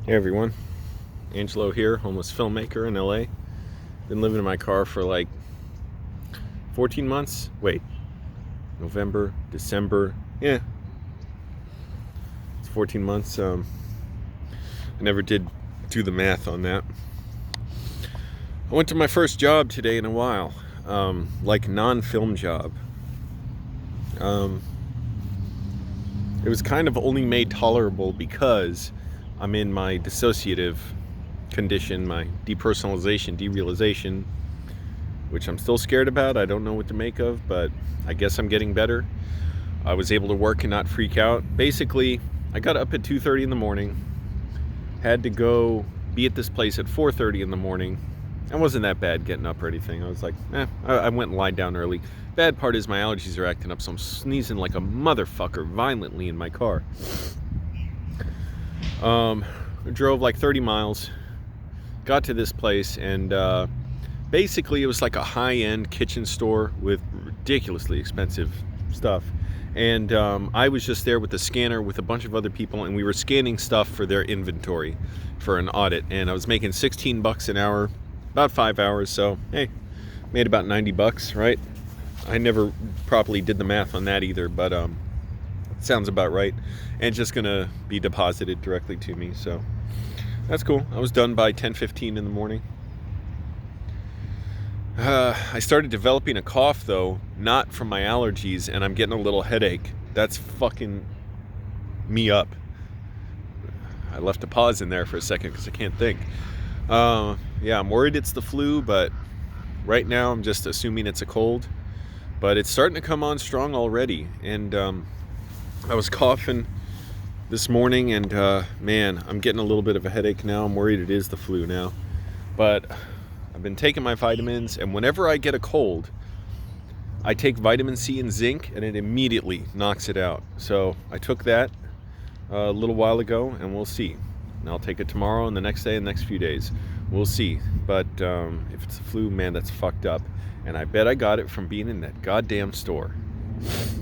Hey everyone, Angelo here, homeless filmmaker in LA. Been living in my car for like 14 months. Wait, November, December, yeah, it's 14 months. I never did do the math on that. I went to my first job today in a while, like non-film job. It was kind of only made tolerable because I'm in my dissociative condition, my depersonalization, derealization, which I'm still scared about. I don't know what to make of, but I guess I'm getting better. I was able to work and not freak out. Basically, I got up at 2:30 in the morning, had to go be at this place at 4:30 in the morning. It wasn't that bad getting up or anything. I was like, I went and lied down early. Bad part is my allergies are acting up, so I'm sneezing like a motherfucker violently in my car. I drove like 30 miles, got to this place, and basically it was like a high-end kitchen store with ridiculously expensive stuff. And I was just there with the scanner with a bunch of other people, and we were scanning stuff for their inventory for an audit. And I was making $16 an hour, about 5 hours. So hey, made about $90, right? I never properly did the math on that either, but sounds about right. And just gonna be deposited directly to me, so that's cool. I was done by 10:15 in the morning. I started developing a cough though, not from my allergies, and I'm getting a little headache. That's fucking me up. I left a pause in there for a second because I can't think. Yeah, I'm worried it's the flu, but right now I'm just assuming it's a cold. But it's starting to come on strong already, and I was coughing this morning, and man, I'm getting a little bit of a headache now. I'm worried it is the flu now, but I've been taking my vitamins, and whenever I get a cold, I take vitamin C and zinc, and it immediately knocks it out. So I took that a little while ago, and we'll see. And I'll take it tomorrow and the next day and the next few days. We'll see. But if it's the flu, man, that's fucked up. And I bet I got it from being in that goddamn store.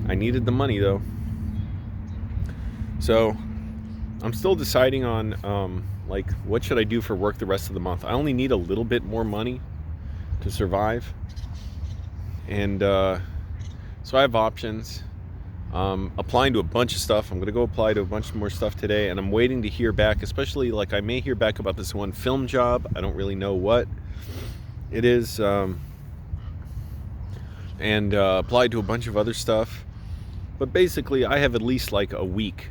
I needed the money, though. So I'm still deciding on like, what should I do for work the rest of the month. I only need a little bit more money to survive, and so I have options. Applying to a bunch of stuff. I'm gonna go apply to a bunch more stuff today, and I'm waiting to hear back, especially like I may hear back about this one film job. I don't really know what it is, and applied to a bunch of other stuff, but basically I have at least like a week.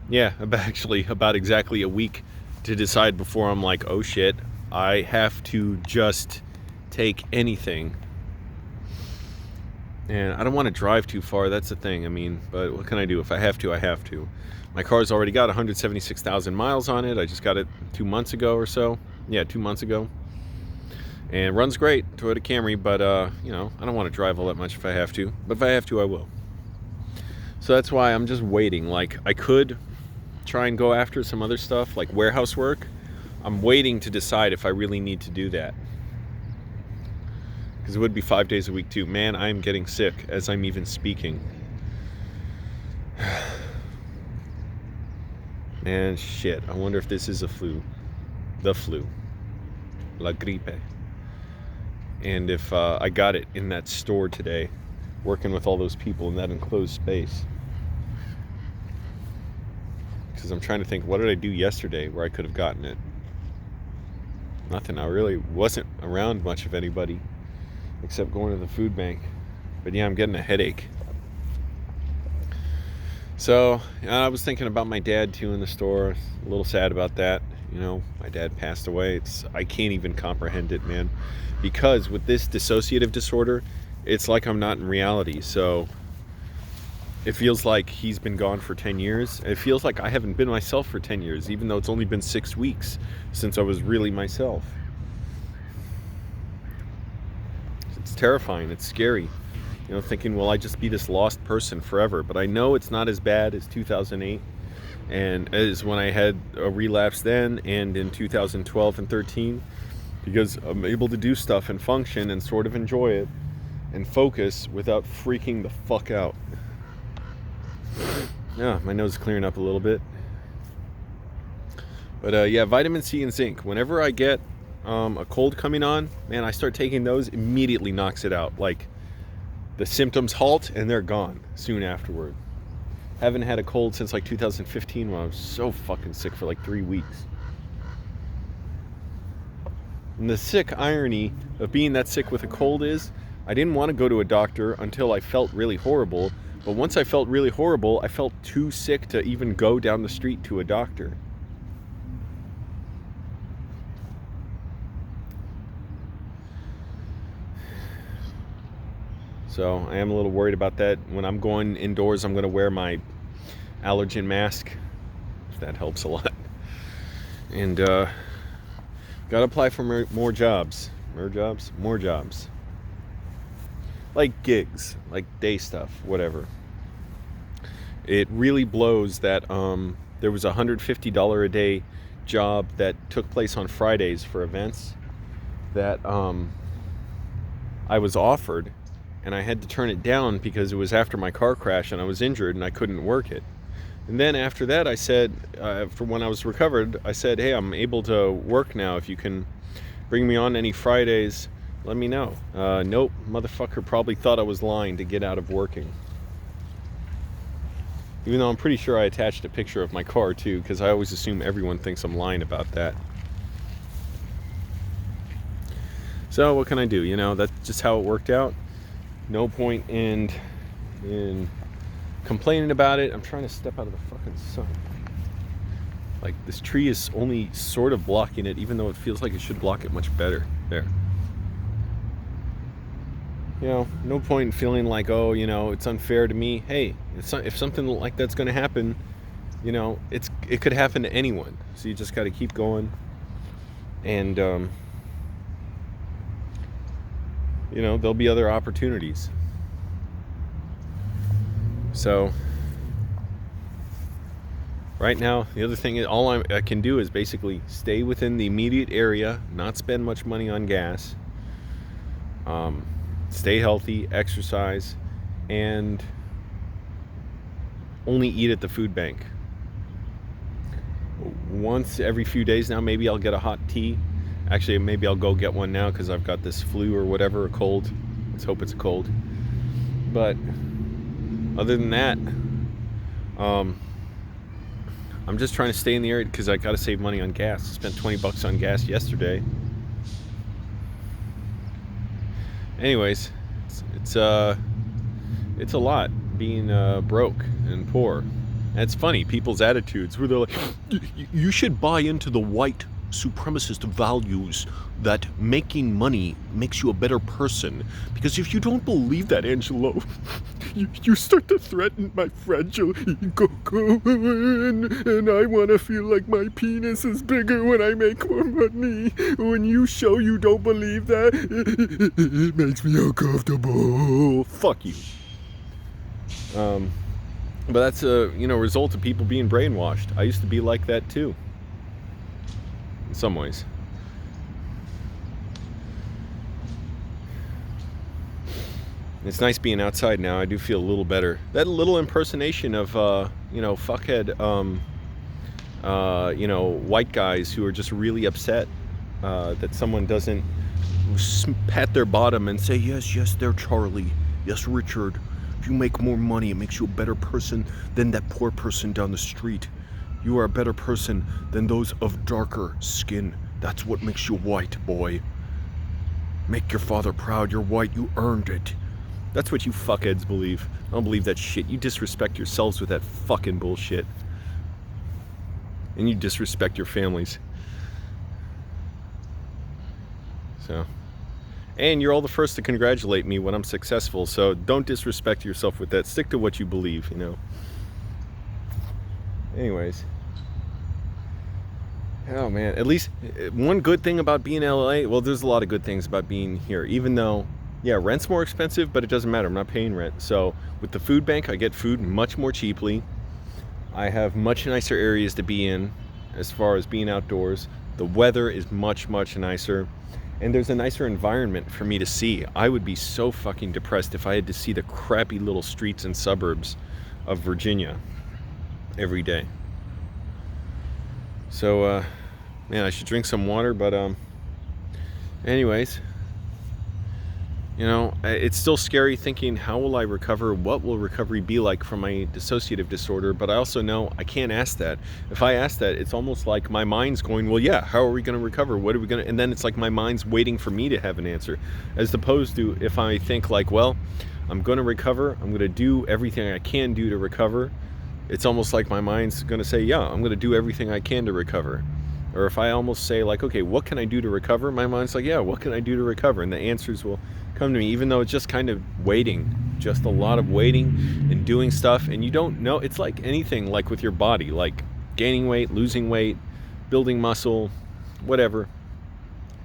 Yeah, about exactly a week to decide before I'm like, oh shit, I have to just take anything. And I don't want to drive too far, that's the thing. I mean, but what can I do? If I have to, I have to. My car's already got 176,000 miles on it. I just got it 2 months ago or so. Yeah, 2 months ago. And runs great, Toyota Camry, but you know, I don't want to drive all that much if I have to. But if I have to, I will. So that's why I'm just waiting. Like, I could try and go after some other stuff like warehouse work. I'm waiting to decide if I really need to do that, because it would be 5 days a week too. Man, I'm getting sick as I'm even speaking. Man, shit, I wonder if this is a flu. The flu. La gripe. And if I got it in that store today, working with all those people in that enclosed space. Because I'm trying to think, what did I do yesterday where I could have gotten it? Nothing. I really wasn't around much of anybody except going to the food bank. But yeah, I'm getting a headache. So I was thinking about my dad too in the store. A little sad about that. You know, my dad passed away. I can't even comprehend it, man. Because with this dissociative disorder, it's like I'm not in reality. So it feels like he's been gone for 10 years. It feels like I haven't been myself for 10 years, even though it's only been 6 weeks since I was really myself. It's terrifying. It's scary. You know, thinking, will I just be this lost person forever? But I know it's not as bad as 2008 and as when I had a relapse then, and in 2012 and 13, because I'm able to do stuff and function and sort of enjoy it and focus without freaking the fuck out. Yeah, my nose is clearing up a little bit. But yeah, vitamin C and zinc. Whenever I get a cold coming on, man, I start taking those, immediately knocks it out. Like, the symptoms halt and they're gone soon afterward. Haven't had a cold since like 2015 when I was so fucking sick for like 3 weeks. And the sick irony of being that sick with a cold is, I didn't want to go to a doctor until I felt really horrible. But once I felt really horrible, I felt too sick to even go down the street to a doctor. So I am a little worried about that. When I'm going indoors, I'm going to wear my allergen mask, if that helps a lot. And got to apply for more jobs. More jobs. Like gigs, like day stuff, whatever. It really blows that there was a $150 a day job that took place on Fridays for events that I was offered, and I had to turn it down because it was after my car crash and I was injured and I couldn't work it. And then after that, I said, for when I was recovered, I said, hey, I'm able to work now. If you can bring me on any Fridays, let me know. Nope, motherfucker probably thought I was lying to get out of working. Even though I'm pretty sure I attached a picture of my car too, because I always assume everyone thinks I'm lying about that. So what can I do? You know, that's just how it worked out. No point in complaining about it. I'm trying to step out of the fucking sun. Like, this tree is only sort of blocking it, even though it feels like it should block it much better. There. You know, no point in feeling like, oh, you know, it's unfair to me. Hey, if something like that's going to happen, you know, it could happen to anyone. So you just got to keep going. And, you know, there'll be other opportunities. So, right now, the other thing is, all I can do is basically stay within the immediate area, not spend much money on gas, stay healthy, exercise, and only eat at the food bank. Once every few days now, maybe I'll get a hot tea. Actually, maybe I'll go get one now because I've got this flu or whatever, a cold. Let's hope it's a cold. But other than that, I'm just trying to stay in the area because I got to save money on gas. I spent $20 on gas yesterday. Anyways, it's a lot being broke and poor. And it's funny, people's attitudes where they're like, you should buy into the white supremacist values that making money makes you a better person. Because if you don't believe that, Angelo, you start to threaten my fragile ego, and I want to feel like my penis is bigger when I make more money. When you show you don't believe that, it makes me uncomfortable. Fuck you. But that's a result of people being brainwashed. I used to be like that too. In some ways. It's nice being outside now. I do feel a little better. That little impersonation of fuckhead white guys who are just really upset that someone doesn't pat their bottom and say, yes, they're Charlie. Yes, Richard. If you make more money, it makes you a better person than that poor person down the street. You are a better person than those of darker skin. That's what makes you white, boy. Make your father proud. You're white. You earned it. That's what you fuckheads believe. I don't believe that shit. You disrespect yourselves with that fucking bullshit. And you disrespect your families. So. And you're all the first to congratulate me when I'm successful. So don't disrespect yourself with that. Stick to what you believe, Anyways. Oh man, at least one good thing about being in LA, well, there's a lot of good things about being here, even though, yeah, rent's more expensive, but it doesn't matter. I'm not paying rent. So with the food bank, I get food much more cheaply. I have much nicer areas to be in as far as being outdoors. The weather is much, much nicer. And there's a nicer environment for me to see. I would be so fucking depressed if I had to see the crappy little streets and suburbs of Virginia every day. So, Man, I should drink some water, but anyways, it's still scary thinking, how will I recover? What will recovery be like from my dissociative disorder? But I also know I can't ask that. If I ask that, it's almost like my mind's going, well, yeah, how are we going to recover? What are we going to, and then it's like my mind's waiting for me to have an answer, as opposed to if I think like, well, I'm going to recover, I'm going to do everything I can do to recover. It's almost like my mind's going to say, yeah, I'm going to do everything I can to recover. Or if I almost say like, okay, what can I do to recover? My mind's like, yeah, what can I do to recover? And the answers will come to me, even though it's just kind of waiting, just a lot of waiting and doing stuff. And you don't know, it's like anything, like with your body, like gaining weight, losing weight, building muscle, whatever.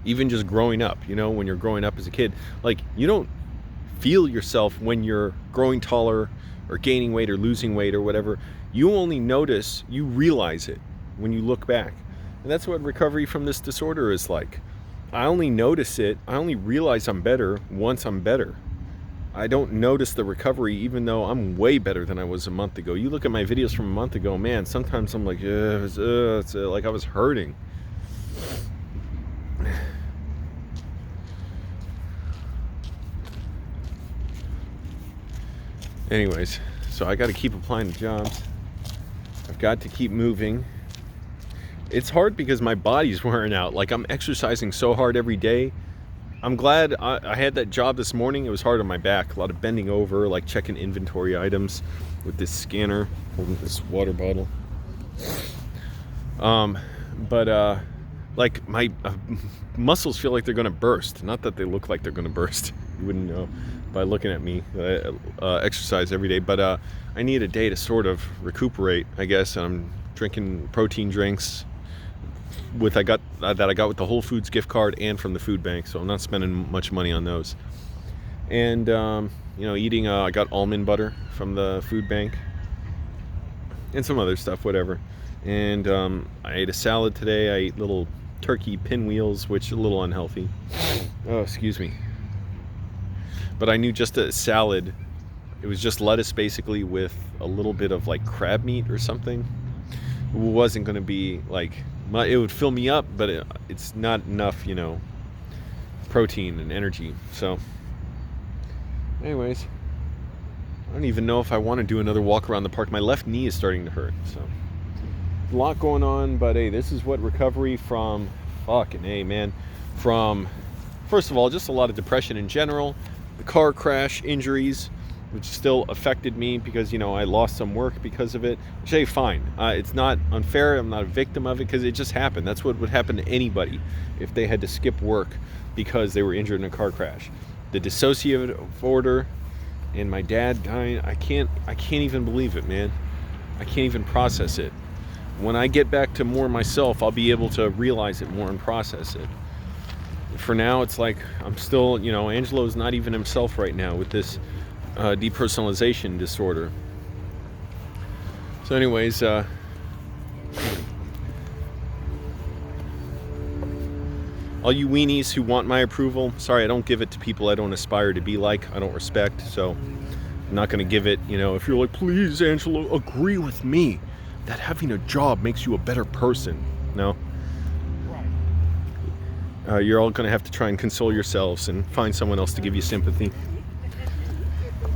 Even just growing up, when you're growing up as a kid, like you don't feel yourself when you're growing taller or gaining weight or losing weight or whatever. You only notice, you realize it when you look back. And that's what recovery from this disorder is like. I only notice it, I only realize I'm better once I'm better. I don't notice the recovery, even though I'm way better than I was a month ago. You look at my videos from a month ago, man, sometimes I'm like, it's like I was hurting. Anyways, so I got to keep applying to jobs. I've got to keep moving. It's hard because my body's wearing out. Like I'm exercising so hard every day. I'm glad I had that job this morning. It was hard on my back. A lot of bending over, like checking inventory items with this scanner, holding this water bottle. Like my muscles feel like they're gonna burst. Not that they look like they're gonna burst. You wouldn't know by looking at me. I exercise every day, but I need a day to sort of recuperate, I guess. And I'm drinking protein drinks that I got with the Whole Foods gift card and from the food bank, so I'm not spending much money on those. And eating I got almond butter from the food bank and some other stuff, whatever. And I ate a salad today. I ate little turkey pinwheels, which are a little unhealthy. Oh, excuse me. But I knew just a salad, it was just lettuce basically with a little bit of like crab meat or something. It wasn't going to be like, it would fill me up, but it's not enough, protein and energy. So anyways, I don't even know if I want to do another walk around the park. My left knee is starting to hurt, so a lot going on. But hey, this is what recovery from from, first of all, just a lot of depression in general, the car crash injuries, which still affected me because, I lost some work because of it. Which, hey, fine. It's not unfair. I'm not a victim of it because it just happened. That's what would happen to anybody if they had to skip work because they were injured in a car crash. The dissociative disorder and my dad dying, I can't even believe it, man. I can't even process it. When I get back to more myself, I'll be able to realize it more and process it. For now, it's like I'm still, Angelo's not even himself right now with this depersonalization disorder. So anyways, all you weenies who want my approval, sorry, I don't give it to people I don't aspire to be like, I don't respect, so I'm not going to give it, if you're like, please, Angelo, agree with me that having a job makes you a better person. No. You're all going to have to try and console yourselves and find someone else to give you sympathy.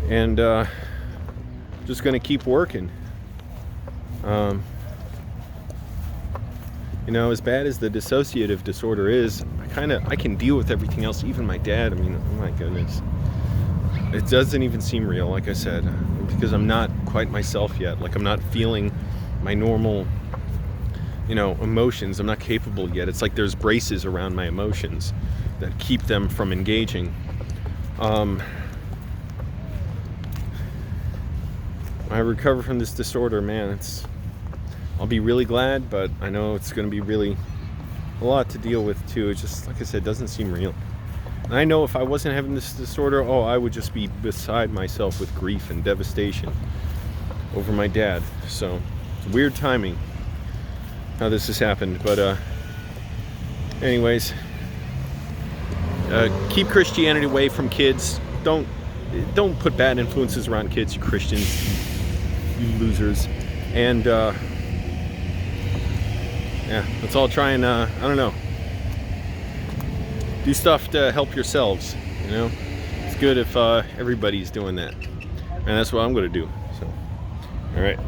And just going to keep working. As bad as the dissociative disorder is, I can deal with everything else, even my dad. I mean, oh my goodness. It doesn't even seem real, like I said, because I'm not quite myself yet. Like, I'm not feeling my normal, emotions. I'm not capable yet. It's like there's braces around my emotions that keep them from engaging. I recover from this disorder, man. I'll be really glad, but I know it's going to be really a lot to deal with too. It just, like I said, doesn't seem real. And I know if I wasn't having this disorder, I would just be beside myself with grief and devastation over my dad. So it's weird timing how this has happened. But anyways, keep Christianity away from kids. Don't put bad influences around kids, you Christians, you losers. And yeah, let's all try and I don't know, do stuff to help yourselves. You know, it's good if everybody's doing that, and that's what I'm gonna do. So, all right.